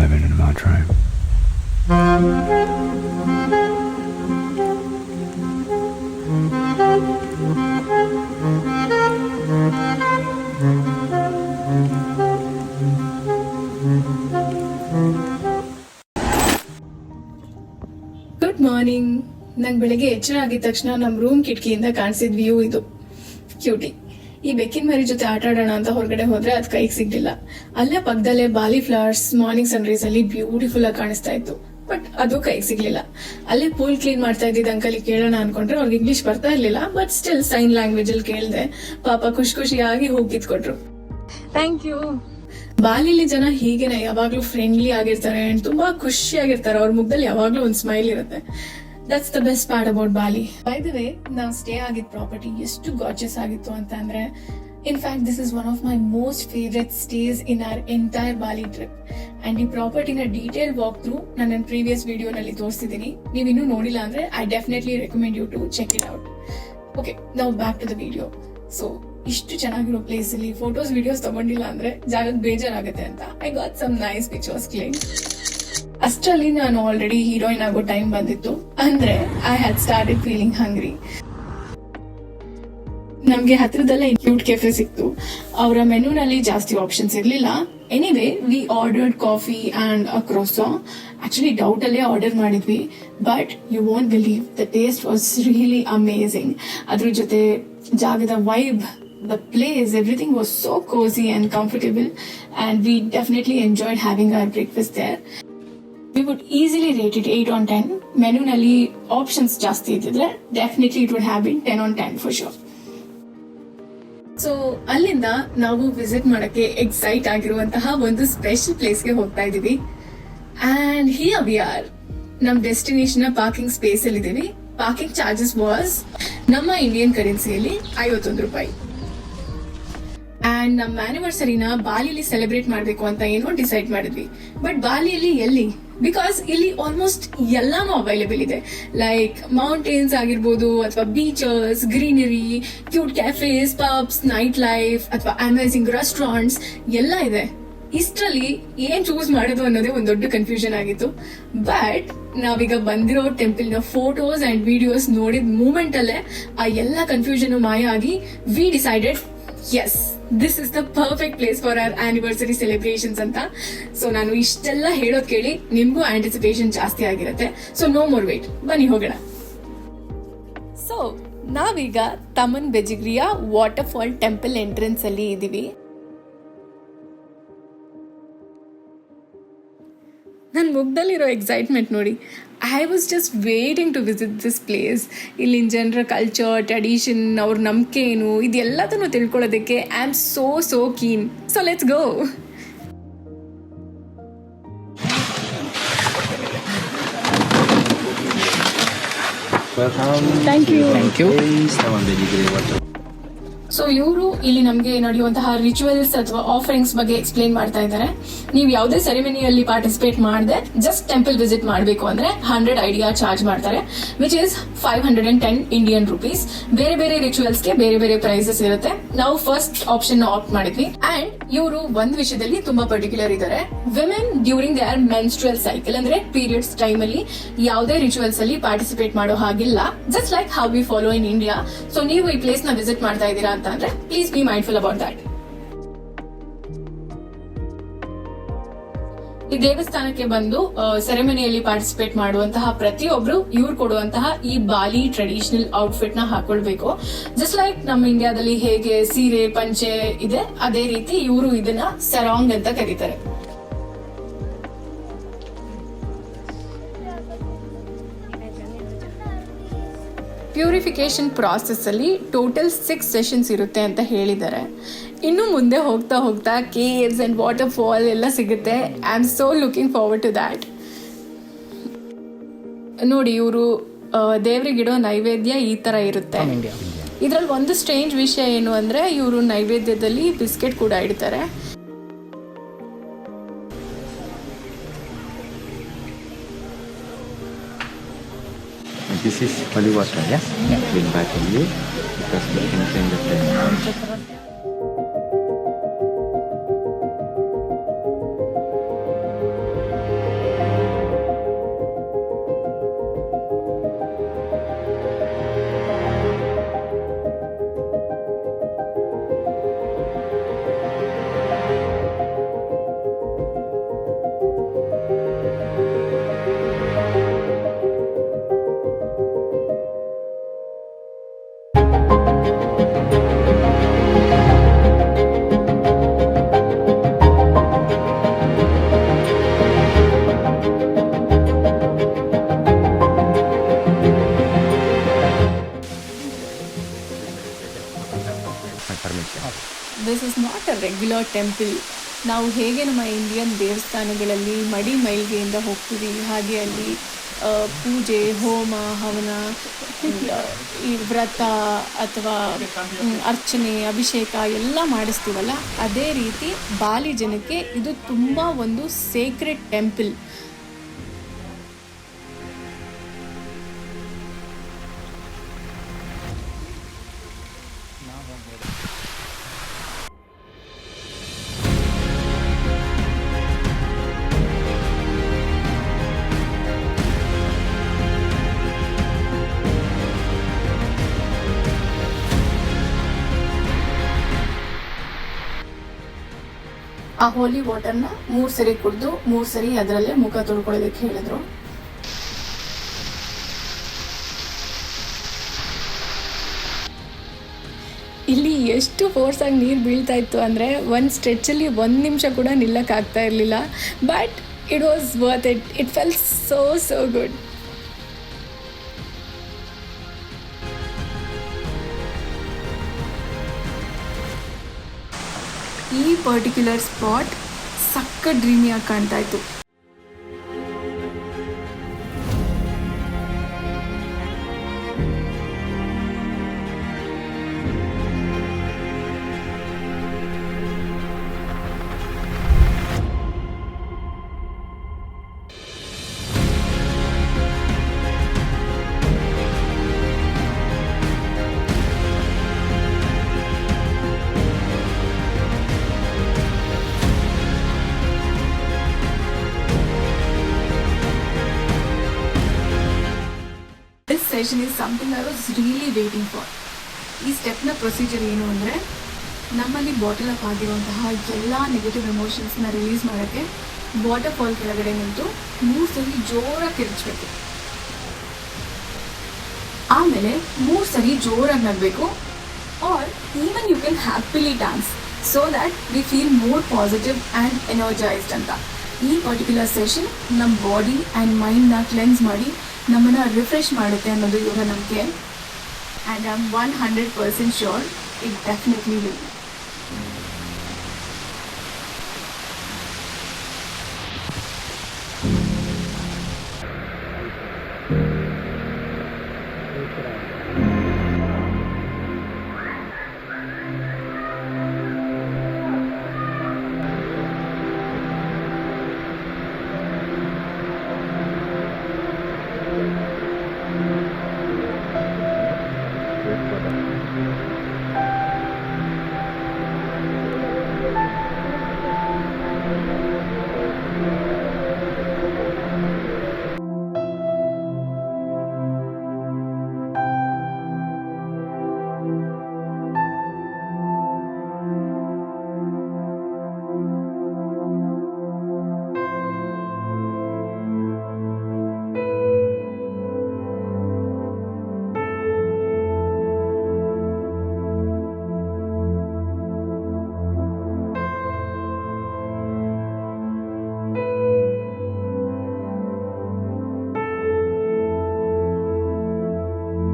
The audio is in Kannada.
living in my dream. Good morning. ನಂಗೆ ಬೆಳಗ್ಗೆ ಎಚ್ಚರ ಆಗಿದ ತಕ್ಷಣ ನಮ್ಮ ರೂಮ್ ಕಿಟಕಿಯಿಂದ ಕಾಣಿಸಿದ ವ್ಯೂ ಇದು. ಕ್ಯೂಟಿ. ಈ ಬೆಕ್ಕಿನ ಮರಿ ಜೊತೆ ಆಟ ಆಡೋಣ ಅಂತ ಹೊರಗಡೆ ಹೋದ್ರೆ ಅದು ಕೈಗೆ ಸಿಗ್ಲಿಲ್ಲ. ಅಲ್ಲೇ ಪಕ್ಕದಲ್ಲೇ ಬಾಲಿ ಫ್ಲವರ್ಸ್ ಮಾರ್ನಿಂಗ್ ಸನ್ರೈಸ್ ಅಲ್ಲಿ ಬ್ಯೂಟಿಫುಲ್ ಆಗಿ ಕಾಣಿಸ್ತಾ ಇತ್ತು, ಬಟ್ ಅದು ಕೈಗೆ ಸಿಗ್ಲಿಲ್ಲ. ಅಲ್ಲೇ ಪೂಲ್ ಕ್ಲೀನ್ ಮಾಡ್ತಾ ಇದ್ದಿದ್ದ ಅಂಕಲ್ ಕೇಳೋಣ ಅನ್ಕೊಂಡ್ರೆ ಅವ್ರಿಗೆ ಇಂಗ್ಲಿಷ್ ಬರ್ತಾ ಇರ್ಲಿಲ್ಲ, ಬಟ್ ಸ್ಟಿಲ್ ಸೈನ್ ಲ್ಯಾಂಗ್ವೇಜ್ ಅಲ್ಲಿ ಕೇಳ್ದೆ. ಪಾಪ ಖುಷಿಯಾಗಿ ಹೋಗಿ ಕಿತ್ಕೊಟ್ರು. Thank you. ಬಾಲಿಲಿ ಜನ ಹೀಗೇನೆ ಯಾವಾಗ್ಲೂ ಫ್ರೆಂಡ್ಲಿ ಆಗಿರ್ತಾರೆ ಅಂಡ್ ತುಂಬಾ ಖುಷಿಯಾಗಿರ್ತಾರೆ. ಅವ್ರ ಮುಖದಲ್ಲಿ ಯಾವಾಗ್ಲೂ ಒಂದು ಸ್ಮೈಲ್ ಇರುತ್ತೆ. That's the best part about Bali. By the way, ನಾವು ಸ್ಟೇ ಆಗಿದ್ದ ಪ್ರಾಪರ್ಟಿ ಎಷ್ಟು ಗಾರ್ಜಿಯಸ್ ಆಗಿತ್ತು ಅಂತ ಅಂದ್ರೆ, in fact this is one of my most favourite stays in our entire Bali trip. And ಈ ಪ್ರಾಪರ್ಟಿನ ಡೀಟೇಲ್ ವಾಕ್ ಥ್ರೂ ನಾನು ನನ್ನ ಪ್ರೀವಿಯಸ್ ವಿಡಿಯೋನಲ್ಲಿ ತೋರಿಸಿದ್ದೀನಿ. ನೀವು ಇನ್ನೂ ನೋಡಿಲ್ಲ ಅಂದ್ರೆ I definitely recommend you to check it out. Okay, now back to the video. So ಇಷ್ಟು ಚೆನ್ನಾಗಿರೋ ಪ್ಲೇಸ್ ಅಲ್ಲಿ ಫೋಟೋಸ್ ವಿಡಿಯೋಸ್ ತಗೊಂಡಿಲ್ಲ ಅಂದ್ರೆ ಜಾಗಕ್ಕೆ ಬೇಜಾರಾಗುತ್ತೆ ಅಂತ I got some nice pictures clean. ಅಷ್ಟರಲ್ಲಿ ನಾನು ಆಲ್ರೆಡಿ ಹೀರೋಯಿನ್ ಆಗೋ ಟೈಮ್ ಬಂದಿತ್ತು. ಅಂದ್ರೆ I had started feeling hungry. ನಮ್ಗೆ ಹತ್ರದಲ್ಲೇ ಕ್ಯೂಟ್ ಕೆಫೆ ಸಿಕ್ತು. ಅವರ ಮೆನುನಲ್ಲಿ ಜಾಸ್ತಿ ಆಪ್ಷನ್ಸ್ ಇರ್ಲಿಲ್ಲ. Anyway, we ordered coffee and a croissant. Actually ಡೌಟ್ ಅಲ್ಲೇ ಆರ್ಡರ್ ಮಾಡಿದ್ವಿ, but you won't believe the taste was really amazing. ಅದ್ರ ಜೊತೆ ಜಾಗದ vibe, the place, everything was so cozy and comfortable, and we definitely enjoyed having our breakfast there. We would easily rate it 8 on 10. Menu nalli options ಜಾಸ್ತಿ ಇದ್ದಿದ್ರೆ definitely it would have been 10 on 10 for sure. So ಅಲ್ಲಿಂದ ನಾವು ವಿಸಿಟ್ ಮಾಡಕ್ಕೆ ಎಕ್ಸೈಟ್ ಆಗಿರುವಂತಹ ಒಂದು ಸ್ಪೆಷಲ್ ಪ್ಲೇಸ್ಗೆ ಹೋಗ್ತಾ ಇದೀವಿ. And here we are. ನಮ್ ಡೆಸ್ಟಿನೇಷನ್ ಪಾರ್ಕಿಂಗ್ ಸ್ಪೇಸ್ ಅಲ್ಲಿ ಇದೀವಿ. ಪಾರ್ಕಿಂಗ್ ಚಾರ್ಜಸ್ ವಾಸ್ ನಮ್ಮ ಇಂಡಿಯನ್ ಕರೆನ್ಸಿಯಲ್ಲಿ 51 ರೂಪಾಯಿ. ಅಂಡ್ ನಮ್ಮ ಆನಿವರ್ಸರಿನ ಬಾಲಿಲಿ ಸೆಲೆಬ್ರೇಟ್ ಮಾಡ್ಬೇಕು ಅಂತ ಏನೋ ಡಿಸೈಡ್ ಮಾಡಿದ್ವಿ. ಬಟ್ ಬಾಲಿಯಲ್ಲಿ ಎಲ್ಲಿ? ಬಿಕಾಸ್ ಇಲ್ಲಿ ಆಲ್ಮೋಸ್ಟ್ ಎಲ್ಲಾನು ಅವೈಲೇಬಲ್ ಇದೆ. ಲೈಕ್ ಮೌಂಟೇನ್ಸ್ ಆಗಿರ್ಬೋದು, ಅಥವಾ beaches, greenery, cute ಕ್ಯಾಫೇಸ್, puffs, night life, ಅಥವಾ ಅಮೇಸಿಂಗ್ ರೆಸ್ಟೋರೆಂಟ್ಸ್ ಎಲ್ಲ ಇದೆ. ಇಷ್ಟರಲ್ಲಿ ಏನ್ ಚೂಸ್ ಮಾಡೋದು ಅನ್ನೋದೇ ಒಂದು ದೊಡ್ಡ ಕನ್ಫ್ಯೂಷನ್ ಆಗಿತ್ತು. ಬಟ್ ನಾವೀಗ ಬಂದಿರೋ ಟೆಂಪಲ್ ನ ಫೋಟೋಸ್ ಅಂಡ್ ವಿಡಿಯೋಸ್ ನೋಡಿದ ಮೂಮೆಂಟ್ ಅಲ್ಲೇ ಆ ಎಲ್ಲ ಕನ್ಫ್ಯೂಷನ್ ಮಾಯ ಆಗಿ we decided, yes, this is the perfect place for our anniversary celebrations ಅಂತ. ಸೊ ನಾನು ಇಷ್ಟೆಲ್ಲ ಹೇಳೋದ್ ಕೇಳಿ ನಿಮ್ಗೂ ಆಂಟಿಸಿಪೇಷನ್ ಜಾಸ್ತಿ ಆಗಿರುತ್ತೆ. ಸೊ ನೋ ಮೋರ್ ವೇಟ್, ಬನ್ನಿ ಹೋಗೋಣ. ಸೊ ನಾವೀಗ Taman Beji Griya waterfall temple entrance ಅಲ್ಲಿ ಇದೀವಿ. ನನ್ನ ಮುಖದಲ್ಲಿರೋ ಎಕ್ಸೈಟ್ಮೆಂಟ್ ನೋಡಿ. I was just waiting to visit this place. ಇಲ್ಲಿನ ಜನರ ಕಲ್ಚರ್, ಟ್ರೆಡಿಷನ್, ಅವ್ರ ನಂಬಿಕೆ ಏನು, ಇದೆಲ್ಲದನ್ನು ತಿಳ್ಕೊಳ್ಳೋದಕ್ಕೆ I am so keen. So let's go. Thank you. So ಇವರು ಇಲ್ಲಿ ನಮಗೆ ನಡೆಯುವಂತಹ ರಿಚುವಲ್ಸ್ ಅಥವಾ ಆಫರಿಂಗ್ಸ್ ಬಗ್ಗೆ ಎಕ್ಸ್ಪ್ಲೇನ್ ಮಾಡ್ತಾ ಇದ್ದಾರೆ. ನೀವು ಯಾವುದೇ ಸೆರೆಮನಿಯಲ್ಲಿ ಪಾರ್ಟಿಸಿಪೇಟ್ ಮಾಡದೆ ಜಸ್ಟ್ ಟೆಂಪಲ್ ವಿಸಿಟ್ ಮಾಡಬೇಕು ಅಂದ್ರೆ 100 ಐಡಿಯಾ ಚಾರ್ಜ್ ಮಾಡ್ತಾರೆ, ವಿಚ್ ಇಸ್ 510 ಇಂಡಿಯನ್ ರುಪೀಸ್. ಬೇರೆ ಬೇರೆ ರಿಚುವಲ್ಸ್ಗೆ ಬೇರೆ ಬೇರೆ ಪ್ರೈಸಸ್ ಇರುತ್ತೆ. ನಾವು ಫಸ್ಟ್ ಆಪ್ಷನ್ ಆಪ್ಟ್ ಮಾಡಿದ್ವಿ. ಅಂಡ್ ಇವರು ಒಂದ್ ವಿಷಯದಲ್ಲಿ ತುಂಬಾ ಪರ್ಟಿಕ್ಯುಲರ್ ಇದ್ದಾರೆ. Women during there menstrual cycle ಅಂದ್ರೆ ಪೀರಿಯಡ್ಸ್ ಟೈಮ್ ಅಲ್ಲಿ ಯಾವುದೇ ರಿಚುವಲ್ಸ್ ಅಲ್ಲಿ ಪಾರ್ಟಿಸಿಪೇಟ್ ಮಾಡೋ ಹಾಗಿಲ್ಲ, just like how we follow in India. So ನೀವು ಈ ಪ್ಲೇಸ್ ನ ವಿಸಿಟ್ ಮಾಡ್ತಾ ಇದ್ದೀರಾ ಅಂತಂದ್ರೆ please be mindful about that. ಈ ದೇವಸ್ಥಾನಕ್ಕೆ ಬಂದು ಸೆರೆಮನಿಯಲ್ಲಿ ಪಾರ್ಟಿಸಿಪೇಟ್ ಮಾಡುವಂತಹ ಪ್ರತಿಯೊಬ್ರು ಇವ್ರು ಕೊಡುವಂತಹ ಈ ಬಾಲಿ ಟ್ರೆಡಿಷನಲ್ ಔಟ್ಫಿಟ್ ನ ಹಾಕೊಳ್ಬೇಕು. ಜಸ್ಟ್ ಲೈಕ್ ನಮ್ಮ ಇಂಡಿಯಾದಲ್ಲಿ ಹೇಗೆ ಸೀರೆ ಪಂಚೆ ಇದೆ, ಅದೇ ರೀತಿ ಇವರು ಇದನ್ನ ಸರಾಂಗ್ ಅಂತ ಕರೀತಾರೆ. ಪ್ಯೂರಿಫಿಕೇಶನ್ ಪ್ರಾಸೆಸ್ ಅಲ್ಲಿ ಟೋಟಲ್ 6 ಸೆಷನ್ಸ್ ಇರುತ್ತೆ ಅಂತ ಹೇಳಿದ್ದಾರೆ. ಇನ್ನು ಮುಂದೆ ಹೋಗ್ತಾ ಹೋಗ್ತಾ ಕೇವ್ಸ್ ಅಂಡ್ ವಾಟರ್ ಫಾಲ್ ಎಲ್ಲ ಸಿಗುತ್ತೆ. I am so looking forward to that. ನೋಡಿ, ಇವರು ದೇವರಿಗಿಡೋ ನೈವೇದ್ಯ ಈ ತರ ಇರುತ್ತೆ. ಇದರಲ್ಲಿ ಒಂದು ಸ್ಟ್ರೇಂಜ್ ವಿಷಯ ಏನು ಅಂದ್ರೆ, ಇವರು ನೈವೇದ್ಯದಲ್ಲಿ ಬಿಸ್ಕೆಟ್ ಕೂಡ ಇಡ್ತಾರೆ. This is holy water, yeah? Bring back in you because we can change the flame. Regular temple. ನಾವು ಹೇಗೆ ನಮ್ಮ ಇಂಡಿಯನ್ ದೇವಸ್ಥಾನಗಳಲ್ಲಿ ಮೈಲ್ಗೆಯಿಂದ ಹೋಗ್ತೀವಿ, ಹಾಗೆ ಅಲ್ಲಿ ಪೂಜೆ, ಹೋಮ, ಹವನ, ಈ ವ್ರತ ಅಥವಾ ಅರ್ಚನೆ, ಅಭಿಷೇಕ ಎಲ್ಲ ಮಾಡಿಸ್ತೀವಲ್ಲ, ಅದೇ ರೀತಿ ಬಾಲಿ ಜನಕ್ಕೆ ಇದು ತುಂಬ ಒಂದು ಸೇಕ್ರೆಡ್ ಟೆಂಪಲ್. ಆ ಹೋಲಿ ವಾಟರ್ನ 3 ಸರಿ ಕುಡಿದು 3 ಸರಿ ಅದರಲ್ಲೇ ಮುಖ ತೊಳ್ಕೊಳ್ಳೋದಕ್ಕೆ ಹೇಳಿದ್ರು. ಇಲ್ಲಿ ಎಷ್ಟು ಫೋರ್ಸಾಗಿ ನೀರು ಬೀಳ್ತಾ ಇತ್ತು ಅಂದರೆ ಒಂದು ಸ್ಟ್ರೆಚಲ್ಲಿ 1 ನಿಮಿಷ ಕೂಡ ನಿಲ್ಲಕ್ಕಾಗ್ತಾ ಇರಲಿಲ್ಲ. But it was worth it. It felt so good. ಈ ಪರ್ಟಿಕ್ಯುಲರ್ ಸ್ಪಾಟ್ ಸಕ್ಕ ಡ್ರೀಮಿಯಾಗಿ ಕಾಣ್ತಾ ಇತ್ತು. This session is something I was really waiting for. ಈ ಸ್ಟೆಪ್ನ ಪ್ರೊಸೀಜರ್ ಏನು ಅಂದರೆ, ನಮ್ಮಲ್ಲಿ ಬಾಟಲ್ ಅಪ್ ಆಗಿರುವಂತಹ ಎಲ್ಲ ನೆಗೆಟಿವ್ ಎಮೋಷನ್ಸ್ನ ರಿಲೀಸ್ ಮಾಡೋಕ್ಕೆ ವಾಟರ್ ಫಾಲ್ ಕೆಳಗಡೆ ನಿಂತು 3 ಸರಿ ಜೋರಾಗಿ ಕಿರ್ಚಬೇಕು. ಆಮೇಲೆ 3 ಸರಿ ಜೋರಾಗಿ ನಗಬೇಕು. Or even you can happily dance so that we feel more positive and energised ಅಂತ. ಈ ಪರ್ಟಿಕ್ಯುಲರ್ ಸೆಷನ್ ನಮ್ಮ ಬಾಡಿ ಆ್ಯಂಡ್ ಮೈಂಡ್ನ ಕ್ಲೆನ್ಸ್ ಮಾಡಿ ನಮ್ಮನ್ನು ರಿಫ್ರೆಶ್ ಮಾಡುತ್ತೆ ಅನ್ನೋದು ಇವರ ನಂಬಿಕೆ. And I am 100% sure it definitely will.